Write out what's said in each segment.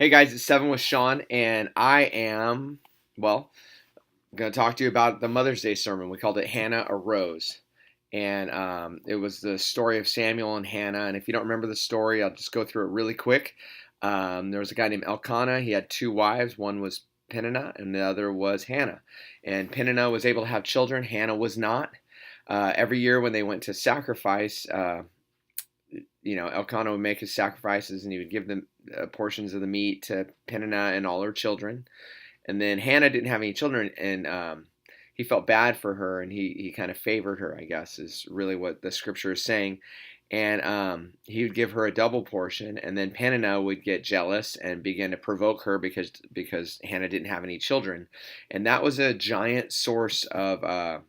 Hey guys, it's Seven with Shawn, and I am, well, going to talk to you about the Mother's Day sermon. We called it Hannah Arose. And it was the story of Samuel and Hannah. And if you don't remember the story, I'll just go through it really quick. There was a guy named Elkanah. He had two wives. One was Peninnah, and the other was Hannah. And Peninnah was able to have children. Hannah was not. Every year when they went to sacrifice, Elkanah would make his sacrifices and he would give them portions of the meat to Peninnah and all her children. And then Hannah didn't have any children, and he felt bad for her, and he kind of favored her, I guess, is really what the scripture is saying. And he would give her a double portion, and then Peninnah would get jealous and begin to provoke her because Hannah didn't have any children. And that was a giant source of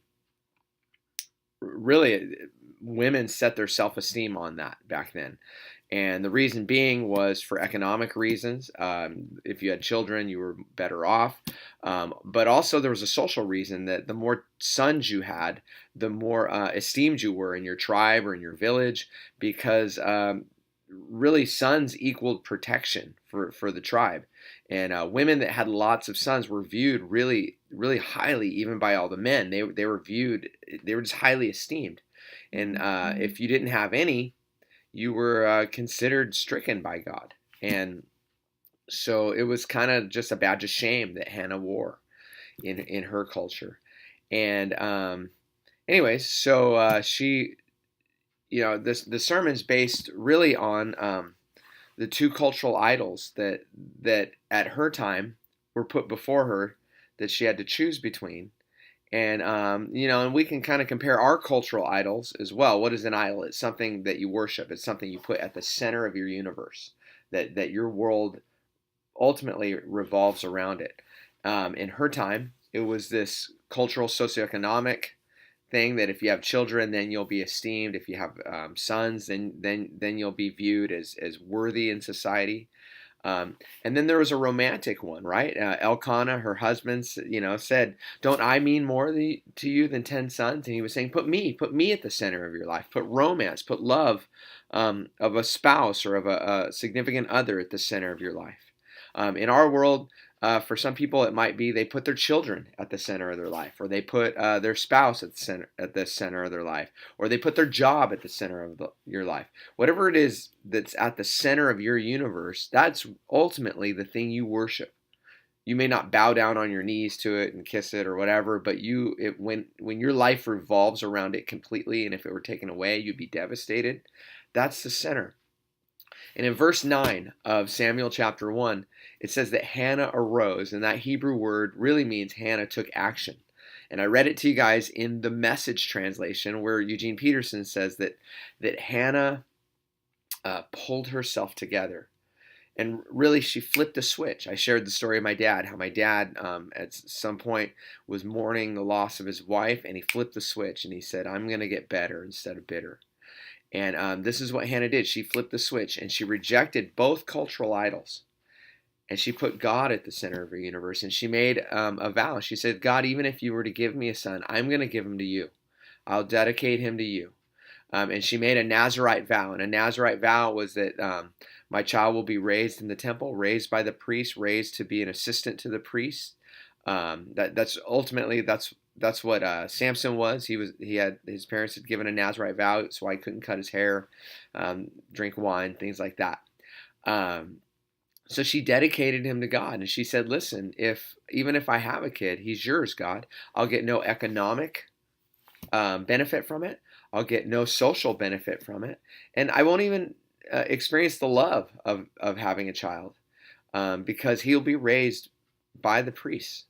really women set their self-esteem on that back then. And the reason being was for economic reasons. If you had children, you were better off. But also there was a social reason that the more sons you had, the more esteemed you were in your tribe or in your village, because really sons equaled protection for the tribe. And women that had lots of sons were viewed really, really highly, even by all the men. They were viewed, they were just highly esteemed. And if you didn't have any, you were considered stricken by God. And so it was kind of just a badge of shame that Hannah wore in her culture. And anyways, so she, the sermon's based really on the two cultural idols that at her time were put before her that she had to choose between. And and we can kind of compare our cultural idols as well. What is an idol? It's something that you worship. It's something you put at the center of your universe. That your world ultimately revolves around it. In her time, it was this cultural socioeconomic thing that if you have children, then you'll be esteemed. If you have sons, then you'll be viewed as worthy in society. And then there was a romantic one, right? Elkanah, her husband, said, "Don't I mean more to you than 10 sons?" And he was saying, put me at the center of your life. Put romance, put love of a spouse or of a significant other at the center of your life. In our world, for some people, it might be they put their children at the center of their life, or they put their spouse at the center of their life, or they put their job at the center of your life. Whatever it is that's at the center of your universe, that's ultimately the thing you worship. You may not bow down on your knees to it and kiss it or whatever, but when your life revolves around it completely, and if it were taken away, you'd be devastated. That's the center. And in verse 9 of Samuel chapter 1, it says that Hannah arose, and that Hebrew word really means Hannah took action. And I read it to you guys in the Message translation, where Eugene Peterson says that Hannah pulled herself together. And really, she flipped a switch. I shared the story of my dad, how my dad at some point was mourning the loss of his wife, and he flipped the switch, and he said, "I'm going to get better instead of bitter." And this is what Hannah did. She flipped the switch, and she rejected both cultural idols. And she put God at the center of her universe. And she made a vow. She said, "God, even if you were to give me a son, I'm going to give him to you. I'll dedicate him to you." And she made a Nazirite vow. And a Nazirite vow was that my child will be raised in the temple, raised by the priest, raised to be an assistant to the priest. That's ultimately that's what Samson was. He had his parents had given a Nazirite vow, so I couldn't cut his hair, drink wine, things like that. So she dedicated him to God, and she said, "Listen, even if I have a kid, he's yours, God. I'll get no economic benefit from it. I'll get no social benefit from it, and I won't even experience the love of having a child because he'll be raised by the priests."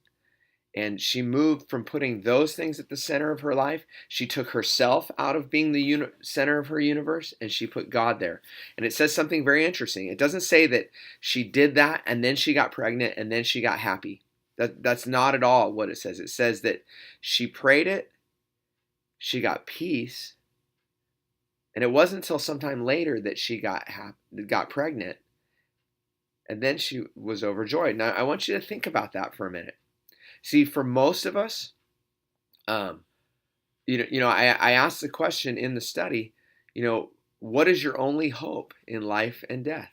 And she moved from putting those things at the center of her life. She took herself out of being the center of her universe, and she put God there. And it says something very interesting. It doesn't say that she did that and then she got pregnant and then she got happy. That's not at all what it says. It says that she prayed it, she got peace, and it wasn't until sometime later that she got pregnant, and then she was overjoyed. Now, I want you to think about that for a minute. See, for most of us, I asked the question in the study, what is your only hope in life and death?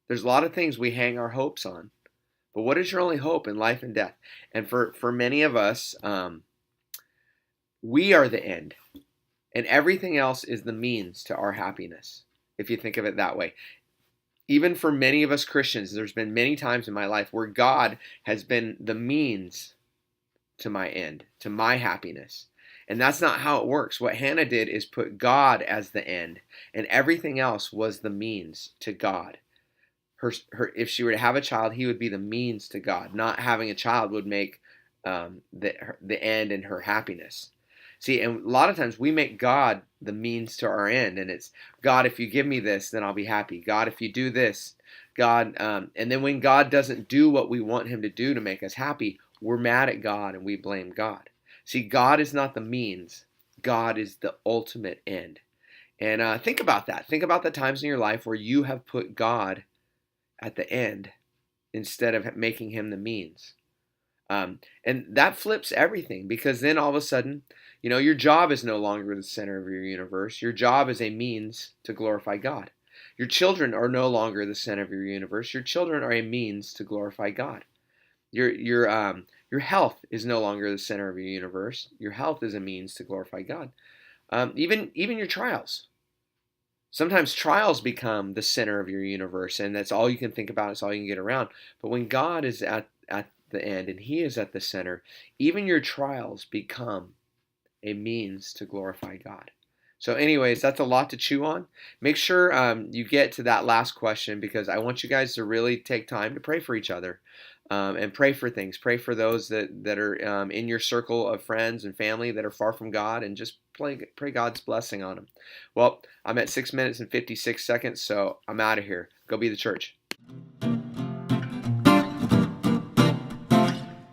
There's a lot of things we hang our hopes on. But what is your only hope in life and death? And for many of us, we are the end. And everything else is the means to our happiness, if you think of it that way. Even for many of us Christians, there's been many times in my life where God has been the means to my end, to my happiness. And that's not how it works. What Hannah did is put God as the end, and everything else was the means to God. If she were to have a child, he would be the means to God. Not having a child would make the end and her happiness. See, and a lot of times we make God the means to our end, and it's God, if you give me this, then I'll be happy. God, if you do this, God, and then when God doesn't do what we want Him to do to make us happy, we're mad at God and we blame God. See, God is not the means; God is the ultimate end. And think about that. Think about the times in your life where you have put God at the end instead of making Him the means. And that flips everything, because then all of a sudden, your job is no longer the center of your universe. Your job is a means to glorify God. Your children are no longer the center of your universe. Your children are a means to glorify God. Your health is no longer the center of your universe. Your health is a means to glorify God. Even your trials. Sometimes trials become the center of your universe, and that's all you can think about. It's all you can get around. But when God is at the end and He is at the center, even your trials become a means to glorify God. So anyways, that's a lot to chew on. Make sure you get to that last question, because I want you guys to really take time to pray for each other, and pray for things. Pray for those that are in your circle of friends and family that are far from God, and just pray God's blessing on them. Well, I'm at 6 minutes and 56 seconds, so I'm out of here. Go be the church.